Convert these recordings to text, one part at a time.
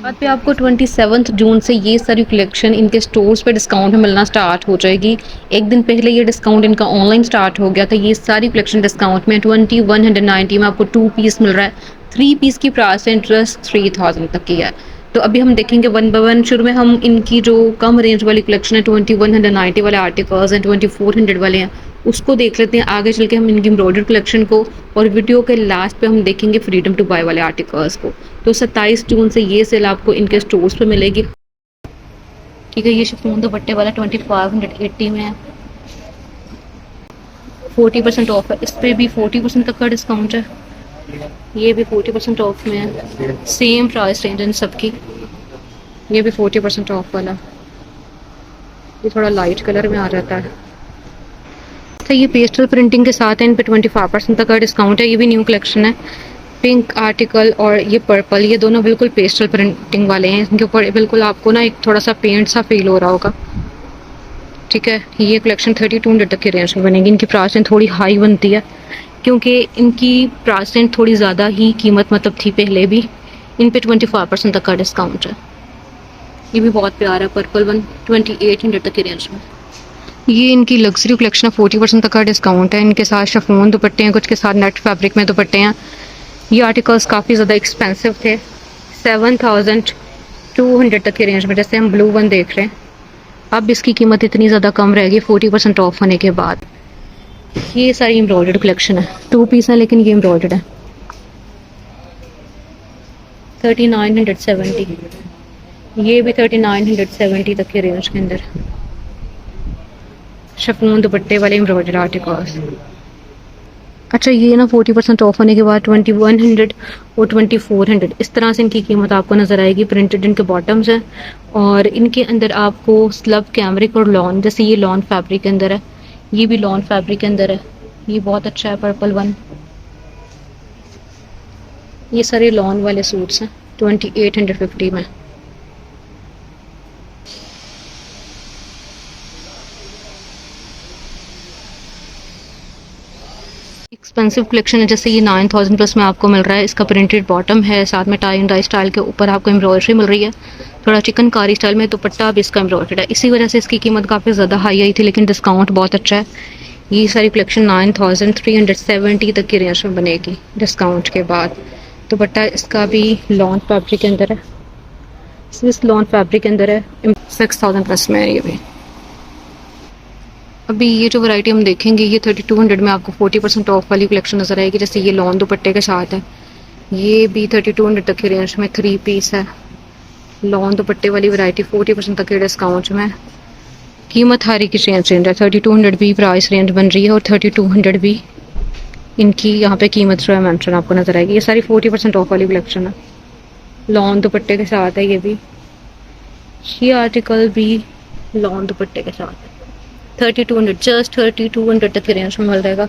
बाद पे आपको 27 जून से ये सारी कलेक्शन इनके स्टोर्स पे डिस्काउंट में मिलना स्टार्ट हो जाएगी। एक दिन पहले ये डिस्काउंट इनका ऑनलाइन स्टार्ट हो गया था। ये सारी कलेक्शन डिस्काउंट में 2190 में आपको 2 पीस मिल रहा है। 3 पीस की प्राइस इंटरेस्ट 3000 तक की है। तो अभी हम देखेंगे वन बाय वन। शुरू में हम इनकी जो कम रेंज वाली कलेक्शन है 2190 वाले आर्टिकल्स हैं, 2400 वाले हैं, उसको देख लेते हैं। आगे चल के हम इनकी एम्ब्रॉयडर्ड कलेक्शन को, और वीडियो के लास्ट पे हम देखेंगे फ्रीडम टू बाय वाले आर्टिकल्स को। तो 27 जून से ये सेल आपको इनके स्टोर्स पे मिलेगी। ठीक है, ये शिफॉन दुपट्टे वाला 2580 में है, 40% ऑफ है। इस पर भी 40% तक का डिस्काउंट है। ये भी 40% ऑफ में है। सेम प्राइस रेंज इन सबकी। ये भी 40% ऑफ वाला। ये थोड़ा लाइट कलर में आ जाता है। तो ये पेस्टल प्रिंटिंग के साथ है। इन पे 25% तक का डिस्काउंट है। ये भी न्यू कलेक्शन है। पिंक आर्टिकल और ये पर्पल, ये दोनों बिल्कुल पेस्टल प्रिंटिंग वाले हैं। इनके ऊपर बिल्कुल आपको ना एक थोड़ा सा पेंट सा फील हो रहा होगा। ठीक है, ये कलेक्शन 3200 तक की रेंज में बनेगी। इनकी प्राइस थोड़ी हाई बनती है क्योंकि इनकी प्राइस थोड़ी ज़्यादा ही कीमत मतलब थी पहले भी। इन पे 25% तक का डिस्काउंट है। ये भी बहुत प्यारा है पर्पल वन, 2800 तक की रेंज में। ये इनकी लग्जरी कलेक्शन है। 40% तक का डिस्काउंट है। इनके साथ शिफॉन दुपट्टे हैं, कुछ के साथ नेट फैब्रिक में दुपट्टे हैं। ये आर्टिकल्स काफ़ी ज़्यादा एक्सपेंसिव थे, 7200 तक की रेंज में। जैसे हम ब्लू वन देख रहे हैं, अब इसकी कीमत इतनी ज़्यादा कम रहेगी 40% ऑफ होने के बाद। ये सारी एम्ब्रॉयडर्ड कलेक्शन है। 2 पीस है लेकिन ये एम्ब्रॉयडर्ड है। 3970। ये भी 3970 तक की रेंज के अंदर शिफॉन दुपट्टे वाले एम्ब्रॉयडर्ड आर्टिकल्स। अच्छा, ये ना 40% ऑफ होने के बाद 2100 और 2400 इस तरह से इनकी कीमत आपको नज़र आएगी। प्रिंटेड इनके बॉटम्स हैं और इनके अंदर आपको स्लब कैमरिक और लॉन, जैसे ये लॉन फैब्रिक के अंदर है, ये भी लॉन फैब्रिक के अंदर है। ये बहुत अच्छा है पर्पल वन। ये सारे लॉन वाले सूट्स हैं 2850 में। एक्सपेंसिव कलेक्शन है। जैसे ये 9000 प्लस में आपको मिल रहा है। इसका प्रिंटेड बॉटम है, साथ में टाई एंड डाई स्टाइल के ऊपर आपको एम्ब्रॉयडरी मिल रही है, थोड़ा चिकनकारी स्टाइल में। दुपट्टा भी इसका एम्ब्रॉयडर्ड है। इसी वजह से इसकी कीमत काफ़ी ज़्यादा हाई आई थी, लेकिन डिस्काउंट बहुत अच्छा है। ये सारी कलेक्शन 9370 तक की रेंज में बनेगी डिस्काउंट के बाद। दुपट्टा इसका भी लॉन फैब्रिक के अंदर है, स्विस लॉन फैब्रिक के अंदर है। 6000 प्लस में है ये भी। अभी ये जो वैरायटी हम देखेंगे ये 3200 में आपको 40% ऑफ वाली कलेक्शन नज़र आएगी। जैसे ये लॉन दुपट्टे के साथ है, ये भी 3200 तक की रेंज में 3 पीस है। लॉन दुपट्टे वाली वैरायटी 40% तक के डिस्काउंट में। कीमत हर एक की रेंज है। 3200 भी प्राइस रेंज बन रही है और 3200 भी इनकी यहाँ पे कीमत जो है मेंशन आपको नज़र आएगी। ये सारी 40% ऑफ वाली कलेक्शन है। लॉन दुपट्टे के साथ है ये भी। ये आर्टिकल भी लॉन दुपट्टे के साथ है। 3200, जस्ट 3200 तक की रेंज में मिल जाएगा।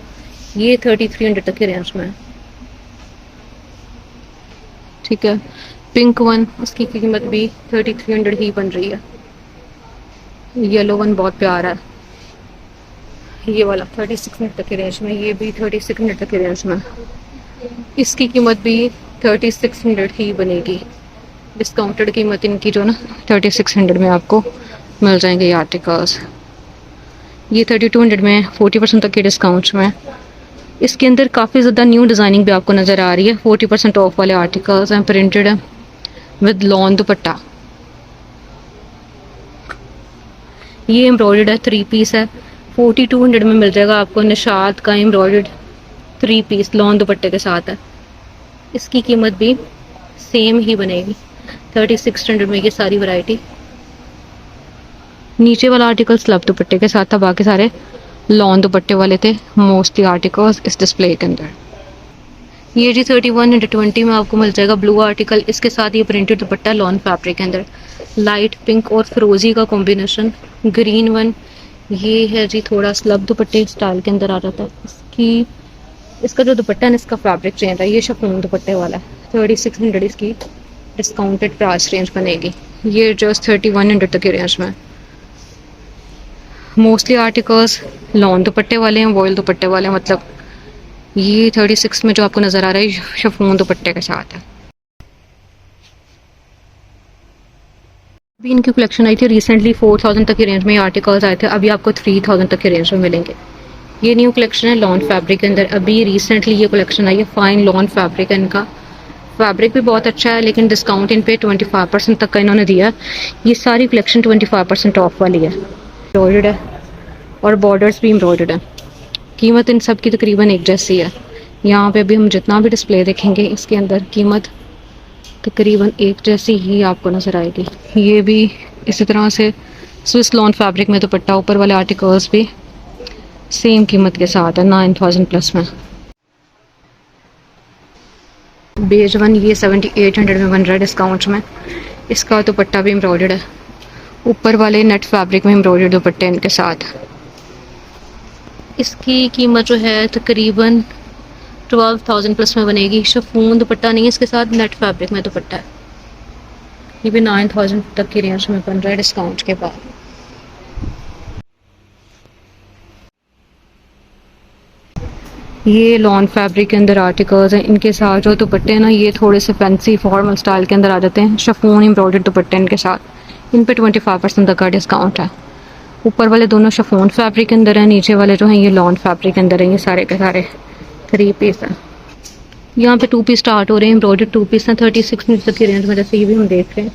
ये 3300 तक की रेंज में है। ठीक है, पिंक वन, उसकी कीमत भी 3300 ही बन रही है। येलो वन बहुत प्यारा है, ये वाला 3600 तक की रेंज में। ये भी 3600 तक की रेंज में। इसकी कीमत भी 3600 ही बनेगी। डिस्काउंटेड कीमत इनकी जो ना 3600 में आपको मिल जाएंगे ये आर्टिकल्स। ये 3200 में 40% तक के डिस्काउंट्स में। इसके अंदर काफ़ी ज़्यादा न्यू डिज़ाइनिंग भी आपको नज़र आ रही है। 40% ऑफ वाले आर्टिकल्स हैं, प्रिंटेड है विद लॉन दुपट्टा। ये एम्ब्रॉयडर्ड है, 3 पीस है। 4200 में मिल जाएगा आपको निशात का एम्ब्रॉयडर्ड 3 पीस लॉन दुपट्टे के साथ है। इसकी कीमत भी सेम ही बनेगी 3600 में। ये सारी वैरायटी। नीचे वाला आर्टिकल स्लब दुपट्टे के साथ था, बाकी सारे लॉन दुपट्टे वाले थे मोस्टली आर्टिकल्स इस डिस्प्ले के अंदर। ये जी 3120 में आपको मिल जाएगा ब्लू आर्टिकल। इसके साथ ये प्रिंटेड दुपट्टा लॉन फैब्रिक के अंदर, लाइट पिंक और फिरोजी का कॉम्बिनेशन। ग्रीन वन, ये है जी थोड़ा स्लब दुपट्टे स्टाइल के अंदर आ जाता है। इसका जो दुपट्टा है इसका फैब्रिक चेंज है। ये शिफॉन दुपट्टे वाला है। 3600 इसकी डिस्काउंटेड प्राइस रेंज बनेगी। ये जस्ट 3100 तक की रेंज में। मोस्टली आर्टिकल्स लॉन दुपट्टे वाले हैं, वॉयल दुपट्टे वाले हैं। मतलब ये 36 में जो आपको नज़र आ रहा है शिफॉन दुपट्टे के साथ है। अभी इनकी कलेक्शन आई थी रिसेंटली, 4000 तक की रेंज में ये आर्टिकल्स आए थे, अभी आपको 3000 तक की रेंज में मिलेंगे। ये न्यू कलेक्शन है लॉन फैब्रिक के अंदर, अभी रिसेंटली ये कलेक्शन आई है, फाइन लॉन फैब्रिक है इनका। फैब्रिक भी बहुत अच्छा है, लेकिन डिस्काउंट इन पे 25% तक का इन्होंने दिया। ये सारी कलेक्शन 25% ऑफ वाली है। एम्ब्रॉयडर्ड है और बॉर्डर्स भी एम्ब्रॉयडर्ड है। कीमत इन सब की तकरीबन एक जैसी है। यहाँ पे भी हम जितना भी डिस्प्ले देखेंगे इसके अंदर कीमत तकरीबन एक जैसी ही आपको नज़र आएगी। ये भी इसी तरह से स्विस लॉन फैब्रिक में दुपट्टा, ऊपर वाले आर्टिकल्स भी सेम कीमत के साथ है 9000 प्लस में। बेज वन ये 7800 में बन रहा है डिस्काउंट में। इसका दुपट्टा भी एम्ब्रॉयडर्ड है, ऊपर वाले नेट फैब्रिक में एम्ब्रॉयडर्ड दुपट्टे इनके साथ। इसकी कीमत जो है तकरीबन 12000 प्लस में बनेगी। शिफॉन दुपट्टा नहीं है इसके साथ, नेट फैब्रिक में दुपट्टा है। ये भी 9000 तक की रेंज में बन रहा है डिस्काउंट के बाद। ये लॉन फैब्रिक के अंदर आर्टिकल्स हैं, इनके साथ जो दुपट्टे हैं ना, ये थोड़े से फैंसी फॉर्मल स्टाइल के अंदर आ जाते हैं। शिफॉन एम्ब्रॉयडर्ड दुपट्टे इनके साथ, इन पे 25% तक का डिस्काउंट है। ऊपर वाले दोनों शिफॉन फैब्रिक के अंदर है, नीचे वाले जो हैं ये लॉन फैब्रिक के अंदर हैं। ये सारे के सारे 3 पीस हैं। यहाँ पे 2 पीस स्टार्ट हो रहे हैं, एम्ब्रॉयडर्ड 2 पीस हैं 36 मीटर तक की रेंज में, जैसे ये भी हम देख रहे हैं।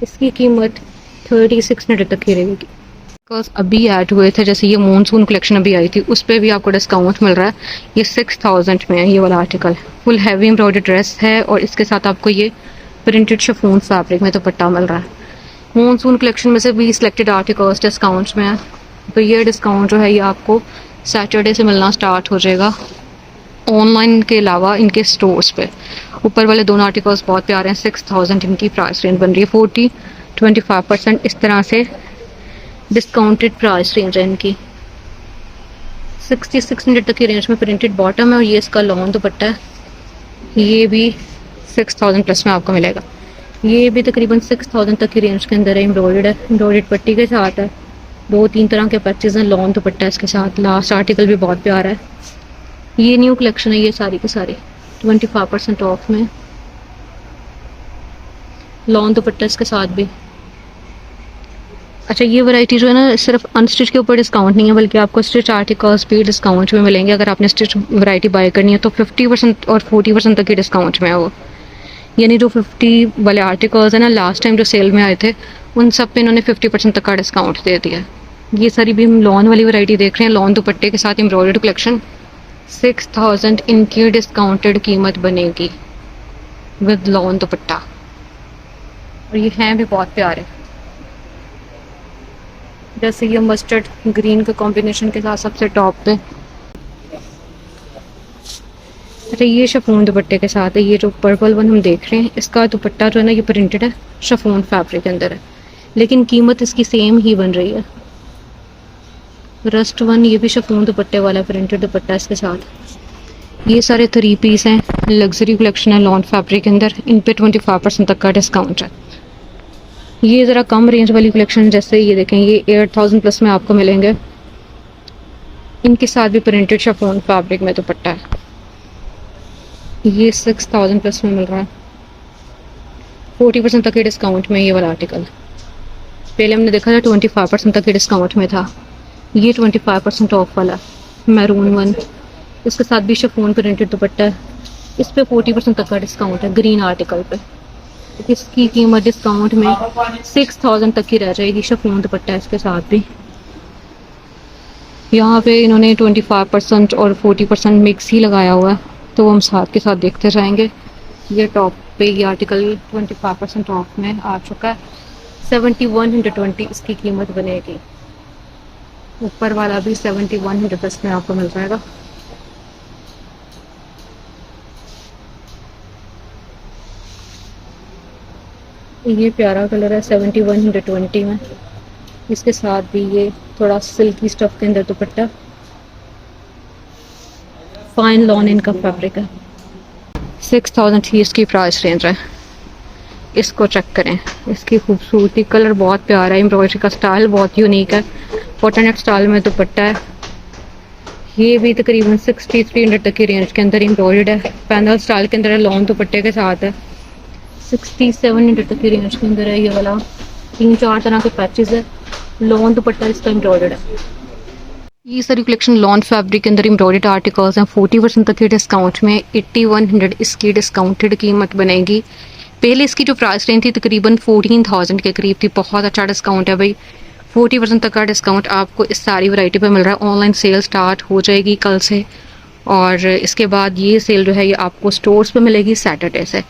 इसकी कीमत 36 मीटर तक की रहेगी। अभी ऐड हुए थे, जैसे ये मॉनसून कलेक्शन अभी आई थी, उस पर भी आपको डिस्काउंट मिल रहा है। ये 6000 में है ये वाला article. Full heavy embroidered dress है और इसके साथ आपको ये प्रिंटेड शिफॉन फैब्रिक में दुपट्टा मिल रहा है। मॉनसून कलेक्शन में से भी सिलेक्टेड आर्टिकल्स डिस्काउंट्स में है, तो ये डिस्काउंट जो है ये आपको सैटरडे से मिलना स्टार्ट हो जाएगा ऑनलाइन के अलावा इनके स्टोर्स पे। ऊपर वाले दोनों आर्टिकल्स बहुत प्यारे हैं। 6000 इनकी प्राइस रेंज बन रही है। 40-25% इस तरह से डिस्काउंटेड प्राइस रेंज है इनकी। 6600 तक की रेंज में प्रिंटेड बॉटम है और ये इसका लॉन्ग दुपट्टा है। ये भी 6000 प्लस में आपको मिलेगा। ये भी तकरीबन 6000 तक की रेंज के अंदर है। एम्ब्रॉयडर्ड है, एम्ब्रॉयडर्ड पट्टी के साथ है। 2-3 तरह के पैचेज हैं, लॉन्ग दुपट्टा है इसके साथ। लास्ट आर्टिकल भी बहुत प्यारा है। ये न्यू कलेक्शन है, ये सारी की सारी 25% ऑफ में। लॉन्ग दुपट्टा इसके साथ भी। अच्छा, ये वैरायटी जो है ना, सिर्फ अनस्टिच के ऊपर डिस्काउंट नहीं है, बल्कि आपको स्टिच आर्टिकल्स भी डिस्काउंट में मिलेंगे। अगर आपने स्टिच वैरायटी बाय करनी है तो 50% और 40% तक की डिस्काउंट में है वो। यानी जो 50 वाले आर्टिकल्स हैं ना, लास्ट टाइम जो सेल में आए थे, उन सब पे इन्होंने 50% तक का डिस्काउंट दे दिया। ये सारी भी हम लॉन वाली वैरायटी देख रहे हैं, लॉन दुपट्टे के साथ एम्ब्रॉयडर्ड कलेक्शन। 6000 इनकी डिस्काउंटेड कीमत बनेगी विद लॉन दुपट्टा, और ये हैं भी बहुत प्यारे। जैसे ये मस्टर्ड ग्रीन के कॉम्बिनेशन के साथ सबसे टॉप पे। अच्छा, ये शिफॉन दुपट्टे के साथ है। ये जो पर्पल वन हम देख रहे हैं, इसका दुपट्टा जो है ना, ये प्रिंटेड है, शिफॉन फैब्रिक के अंदर है, लेकिन कीमत इसकी सेम ही बन रही है। रस्ट वन, ये भी शिफॉन दुपट्टे वाला प्रिंटेड दुपट्टा इसके साथ। ये सारे 3 पीस हैं, लग्जरी कलेक्शन है लॉन फैब्रिक के अंदर। इन पे 25% तक का डिस्काउंट है। ये ज़रा कम रेंज वाली कलेक्शन, जैसे ये देखें, ये 8000 प्लस में आपको मिलेंगे। इनके साथ भी प्रिंटेड शिफॉन फैब्रिक में दुपट्टा है। ये 6000 प्लस में मिल रहा है। 40% तक के डिस्काउंट में ये वाला आर्टिकल। पहले हमने देखा था 25% तक के डिस्काउंट में था। ये 25% ऑफ वाला मैरून वन, इसके साथ भी शिफॉन प्रिंटेड दुपट्टा है। इस पे 40% तक का डिस्काउंट है ग्रीन आर्टिकल पे। इसकी कीमत डिस्काउंट में 6000 तक की रह जाएगी। शिफॉन दुपट्टा है इसके साथ भी। यहाँ पे इन्होंने 25% और 40% मिक्स ही लगाया हुआ है, तो हम साथ के साथ देखते जाएंगे। ये टॉप पे ये आर्टिकल 25% ऑफ में आ चुका है। 7120 इसकी कीमत बनेगी। ऊपर वाला भी 7100 में आपको मिल जाएगा। ये प्यारा कलर है 7120 में। इसके साथ भी ये थोड़ा सिल्की स्टफ के अंदर दुपट्टा, फाइन लॉन इनका फैब्रिक है। 6000 ही इसकी प्राइस रेंज है। इसको चेक करें, इसकी खूबसूरती, कलर बहुत प्यारा है, एम्ब्रॉयडरी का स्टाइल बहुत यूनिक है। कॉटनेट स्टाइल में दुपट्टा है। ये भी तकरीबन 6300 तक की रेंज के अंदर एम्ब्रॉयडर्ड है। पैनल स्टाइल के अंदर है, लॉन्ग दुपट्टे के साथ है। 6700 तक की रेंज के अंदर है ये वाला 3-4 तरह के पैचेस है। लॉन दुपट्टा इसका एम्ब्रॉयडर्ड है। ये सारी कलेक्शन लॉन फैब्रिक के अंदर एम्ब्रॉयडर्ड आर्टिकल्स हैं। 40% तक के डिस्काउंट में 8100 इसकी डिस्काउंटेड कीमत बनेगी। पहले इसकी जो प्राइस रेंज थी तकरीबन 14,000 के करीब थी। बहुत अच्छा डिस्काउंट है भाई, 40% तक का डिस्काउंट आपको इस सारी वैरायटी पे मिल रहा है। ऑनलाइन सेल स्टार्ट हो जाएगी कल से, और इसके बाद ये सेल जो है ये आपको स्टोर्स पे मिलेगी सैटरडे से,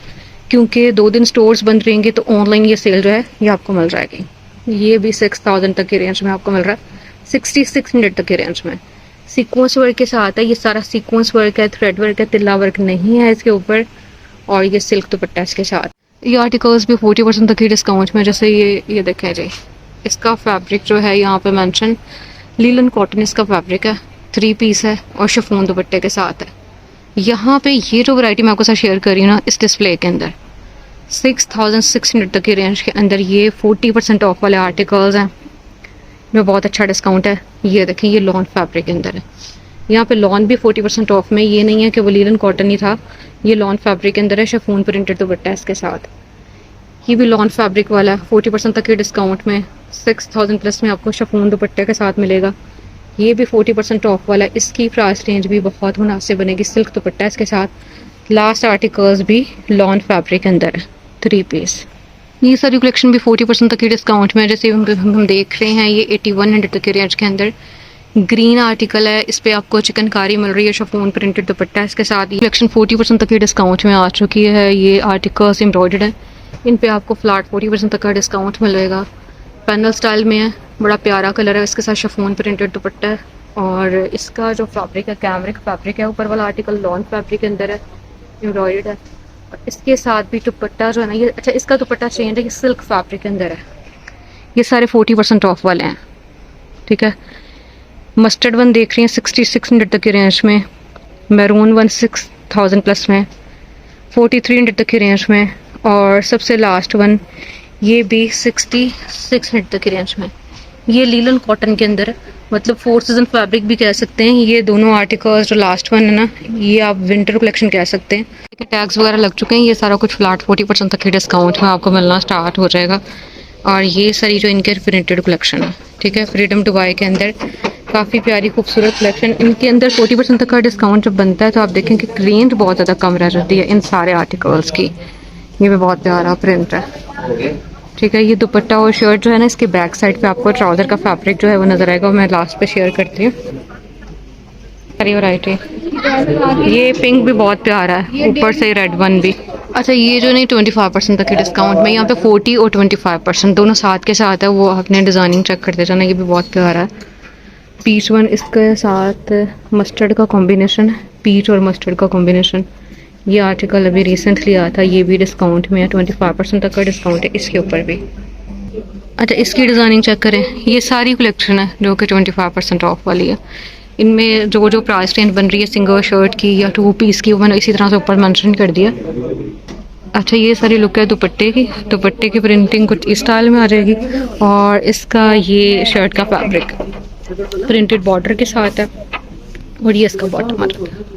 क्योंकि 2 दिन स्टोर्स बंद रहेंगे तो ऑनलाइन ये सेल जो है ये आपको मिल जाएगी। ये भी 6000 तक की रेंज में आपको मिल रहा है, 6600 तक की रेंज में। सीक्वेंस वर्क के साथ है, ये सारा सीक्वेंस वर्क है, थ्रेड वर्क है, तिल्ला वर्क नहीं है इसके ऊपर, और ये सिल्क दुपट्टा इसके साथ। ये आर्टिकल्स भी 40% तक की डिस्काउंट में। जैसे ये देखें जी, इसका फैब्रिक जो है यहाँ पे मेंशन लीलन कॉटन इसका फैब्रिक है, 3 पीस है और शिफॉन दुपट्टे के साथ है। यहाँ पे ये जो वैरायटी मैं आपको साथ शेयर कर रही हूँ ना, इस डिस्प्ले के अंदर 6600 तक की रेंज के अंदर ये 40% ऑफ वाले आर्टिकल्स हैं, में बहुत अच्छा डिस्काउंट है। ये देखें, ये लॉन फैब्रिक के अंदर है। यहाँ पे लॉन भी 40% ऑफ में, ये नहीं है कि वो लीलन कॉटन ही था, ये लॉन फैब्रिक के अंदर है, शिफॉन प्रिंटेड दुपट्टा है इसके साथ। ये भी लॉन फैब्रिक वाला है, 40% तक के डिस्काउंट में 6000 प्लस में आपको शिफॉन दुपट्टे के साथ मिलेगा। ये भी 40% ऑफ वाला है, इसकी प्राइस रेंज भी बहुत मुनासिब बनेगी। सिल्क दुपट्टा इसके साथ। लास्ट आर्टिकल्स भी लॉन फैब्रिक के अंदर है, 3 पीस। ये सारी कलेक्शन भी 40% तक की डिस्काउंट में। जैसे हम देख रहे हैं, ये 8100 तक की रेंज के अंदर ग्रीन आर्टिकल है, इस पे आपको चिकनकारी मिल रही है, शिफॉन प्रिंटेड दुपट्टा है इसके साथ। ये कलेक्शन 40% तक की डिस्काउंट में आ चुकी है। ये आर्टिकल्स एम्ब्रॉयडर्ड है, इन पे आपको फ्लैट 40% तक का डिस्काउंट मिलेगा। पैनल स्टाइल में है, बड़ा प्यारा कलर है, इसके साथ शिफॉन प्रिंटेड दुपट्टा है, और इसका जो फैब्रिक है कैमरिक फैब्रिक है। ऊपर वाला आर्टिकल लॉन फैब्रिक के अंदर है, एम्ब्रॉयडर्ड है। और इसके साथ भी दुपट्टा जो है ना, ये अच्छा इसका दुपट्टा चेंज है, ये सिल्क फैब्रिक के अंदर है। ये सारे 40% ऑफ वाले हैं, ठीक है। मस्टर्ड वन देख रही हैं 6600 तक की रेंज में, मैरून वन 6000 प्लस में, 4300 तक की रेंज में, और सबसे लास्ट वन ये भी 6600 तक की रेंज में। ये लीलन कॉटन के अंदर है, मतलब 4 सीजन फैब्रिक भी कह सकते हैं। ये दोनों आर्टिकल्स जो लास्ट वन है ना, ये आप विंटर कलेक्शन कह सकते हैं। टैग्स वगैरह लग चुके हैं। ये सारा कुछ फ्लैट 40% तक के डिस्काउंट में आपको मिलना स्टार्ट हो जाएगा। और ये सारी जो इनके प्रिंटेड कलेक्शन है, ठीक है, फ्रीडम टू बाय के अंदर काफ़ी प्यारी खूबसूरत कलेक्शन। इनके अंदर 40% तक का डिस्काउंट जब बनता है तो आप देखें कि रेंज बहुत ज़्यादा कम रह जाती है इन सारे आर्टिकल्स की। ये भी बहुत प्यारा प्रिंट है, ठीक है। ये दुपट्टा और शर्ट जो है ना, इसके बैक साइड पे आपको ट्राउजर का फैब्रिक जो है वो नजर आएगा, मैं लास्ट पे शेयर करती हूँ सारी वैरायटी। ये पिंक भी बहुत प्यारा है, ऊपर से रेड वन भी। अच्छा, ये जो नहीं 25% तक के डिस्काउंट में, यहाँ पे 40 और 25% दोनों साथ के साथ है, वो आपने डिज़ाइनिंग चेक करते जाना। ये भी बहुत प्यारा है, पीच वन इसके साथ मस्टर्ड का कॉम्बिनेशन है, पीच और मस्टर्ड का कॉम्बिनेशन। ये आर्टिकल अभी रिसेंटली आया था, ये भी डिस्काउंट में है, 25% तक का डिस्काउंट है इसके ऊपर भी। अच्छा, इसकी डिज़ाइनिंग चेक करें, ये सारी कलेक्शन है जो कि 25% ऑफ वाली है। इनमें जो जो प्राइस रेंज बन रही है सिंगल शर्ट की या 2 पीस की, वो मैंने इसी तरह से ऊपर मेंशन कर दिया। अच्छा, ये सारी लुक है दुपट्टे की। दुपट्टे की प्रिंटिंग कुछ इस स्टाइल में आ जाएगी, और इसका ये शर्ट का फैब्रिक प्रिंटेड बॉर्डर के साथ है, और ये इसका बॉटम आ जाता है।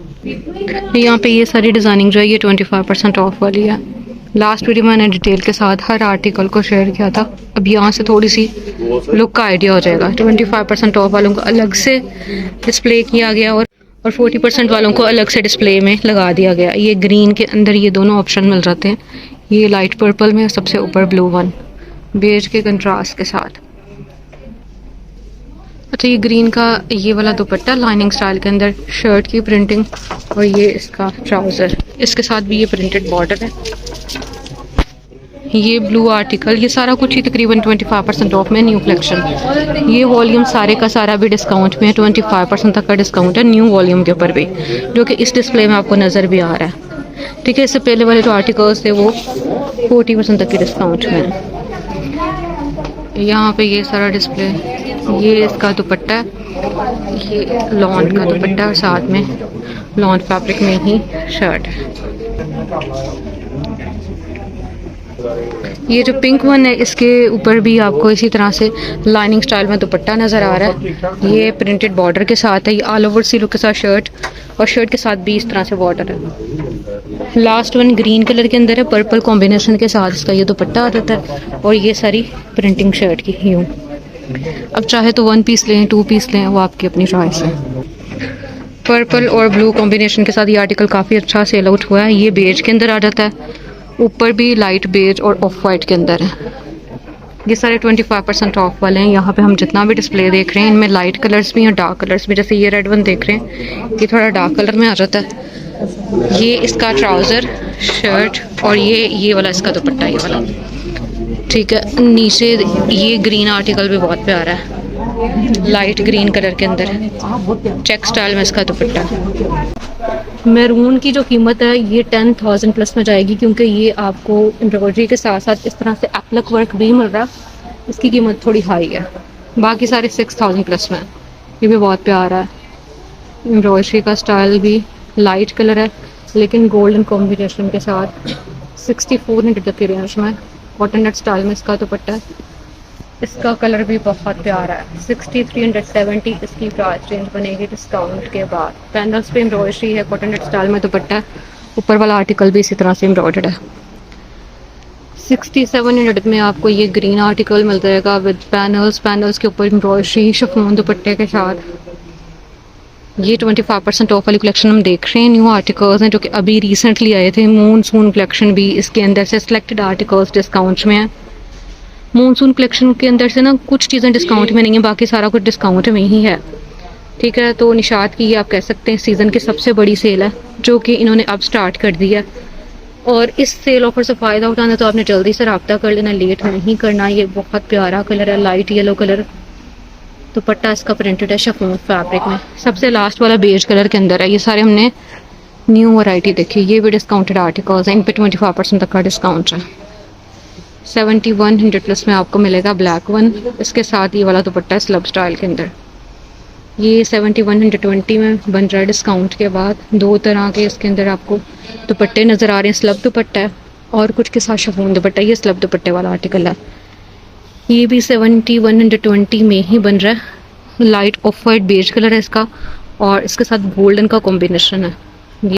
यहाँ पे ये सारी डिज़ाइनिंग जो है ये 25% ऑफ वाली है। लास्ट वीडियो मैंने डिटेल के साथ हर आर्टिकल को शेयर किया था, अब यहाँ से थोड़ी सी लुक का आइडिया हो जाएगा। 25% ऑफ वालों को अलग से डिस्प्ले किया गया, और 40% वालों को अलग से डिस्प्ले में लगा दिया गया। ये ग्रीन के अंदर ये दोनों ऑप्शन मिल जाते हैं, ये लाइट पर्पल में, सबसे ऊपर ब्लू वन बेज के कंट्रास्ट के साथ। अच्छा, ये ग्रीन का ये वाला दुपट्टा लाइनिंग स्टाइल के अंदर, शर्ट की प्रिंटिंग, और ये इसका ट्राउज़र, इसके साथ भी ये प्रिंटेड बॉर्डर है। ये ब्लू आर्टिकल, ये सारा कुछ ही तकरीबन 25% ऑफ में, न्यू कलेक्शन। ये वॉल्यूम सारे का सारा भी डिस्काउंट में है, 25% तक का डिस्काउंट है न्यू वॉल्यूम के ऊपर भी, जो कि इस डिस्प्ले में आपको नज़र भी आ रहा है, ठीक है। इससे पहले वाले जो आर्टिकल्स थे वो 40% तक के डिस्काउंट में है। यहाँ पे ये सारा डिस्प्ले, ये इसका दुपट्टा है, ये लॉन का दुपट्टा, और साथ में लॉन फैब्रिक में ही शर्ट है। ये जो पिंक वन है इसके ऊपर भी आपको इसी तरह से लाइनिंग स्टाइल में दुपट्टा नज़र आ रहा है। ये प्रिंटेड बॉर्डर के साथ है, ये ऑल ओवर सिल्क के साथ शर्ट, और शर्ट के साथ भी इस तरह से बॉर्डर है। लास्ट वन ग्रीन कलर के अंदर है, पर्पल कॉम्बिनेशन के साथ इसका ये दुपट्टा आ जाता है, और ये सारी प्रिंटिंग शर्ट की यूँ। अब चाहे तो 1 पीस लें, 2 पीस लें, वो आपकी अपनी चॉइस है। पर्पल और ब्लू कॉम्बिनेशन के साथ ये आर्टिकल काफ़ी अच्छा सेल आउट हुआ है। ये बेज के अंदर आ जाता है, ऊपर भी लाइट बेज और ऑफ वाइट के अंदर है। ये सारे 25% ऑफ वाले हैं। यहाँ पे हम जितना भी डिस्प्ले देख रहे हैं इनमें लाइट कलर्स भी और डार्क कलर्स भी। जैसे ये रेड वन देख रहे हैं, ये थोड़ा डार्क कलर में आ जाता है। ये इसका ट्राउज़र, शर्ट, और ये वाला इसका दुपट्टा, ये वाला, ठीक है। नीचे ये ग्रीन आर्टिकल भी बहुत प्यारा है, लाइट ग्रीन कलर के अंदर है, चेक स्टाइल में इसका दुपट्टा। मैरून की जो कीमत है ये 10,000 प्लस में जाएगी, क्योंकि ये आपको एम्ब्रॉयडरी के साथ साथ इस तरह से एप्लिक वर्क भी मिल रहा है। इसकी कीमत थोड़ी हाई है, बाकी सारे 6,000 प्लस में। ये भी बहुत प्यारा है, एम्ब्रॉयडरी का स्टाइल भी लाइट कलर है लेकिन गोल्डन कॉम्बिनेशन के साथ। 6400 तक की रेंज में कॉटन नेट स्टाइल में इसका दुपट्टा है। इसका कलर भी बहुत प्यारा है। 6370 इसकी प्राइस रेंज बनेगी डिस्काउंट के बाद। पैनल्स पे एम्ब्रॉयडरी है, कॉटन नेट स्टाइल में दुपट्टा है, ऊपर वाला आर्टिकल भी इसी तरह से एम्ब्रॉयडर्ड है। 6700 में आपको ये ग्रीन आर्टिकल मिल जाएगा विद पैनल्स, पैनल्स के ऊपर एम्ब्रॉयडरी शिफॉन दुपट्टे के साथ। ये 25% ऑफ वाली कलेक्शन हम देख रहे हैं। न्यू आर्टिकल्स हैं जो कि अभी रिसेंटली आए थे। मूनसून कलेक्शन भी इसके अंदर से सिलेक्टेड आर्टिकल्स डिस्काउंट में है। मूनसून कलेक्शन के अंदर से ना कुछ चीज़ें डिस्काउंट में नहीं है, बाकी सारा कुछ डिस्काउंट में ही है, ठीक है। तो निशात की ये आप कह सकते हैं सीज़न की सबसे बड़ी सेल है जो कि इन्होंने अब स्टार्ट कर दी है। और इस सेल ऑफर से फ़ायदा उठाना तो आपने जल्दी से रब्ता कर लेना, लेट नहीं करना। ये बहुत प्यारा कलर है, लाइट येलो कलर। दुपट्टा इसका प्रिंटेड है शिफॉन फैब्रिक में। सबसे लास्ट वाला बेज कलर के अंदर है। ये सारे हमने न्यू वैरायटी देखी, ये भी डिस्काउंटेड आर्टिकल्स हैं, इन पर 25% तक का डिस्काउंट है। 7100 प्लस में आपको मिलेगा ब्लैक वन, इसके साथ ये वाला दुपट्टा है स्लब स्टाइल के अंदर। ये 7120 में बन रहा है डिस्काउंट के बाद। 2 तरह के इसके अंदर आपको दुपट्टे नज़र आ रहे हैं, स्लब दुपट्टा है और कुछ के साथ शिफॉन दुपट्टा। ये स्लब दुपट्टे वाला आर्टिकल है। ये भी 7120 में ही बन रहा है। Light of white beige colour है इसका, और इसके साथ गोल्डन का कॉम्बिनेशन है।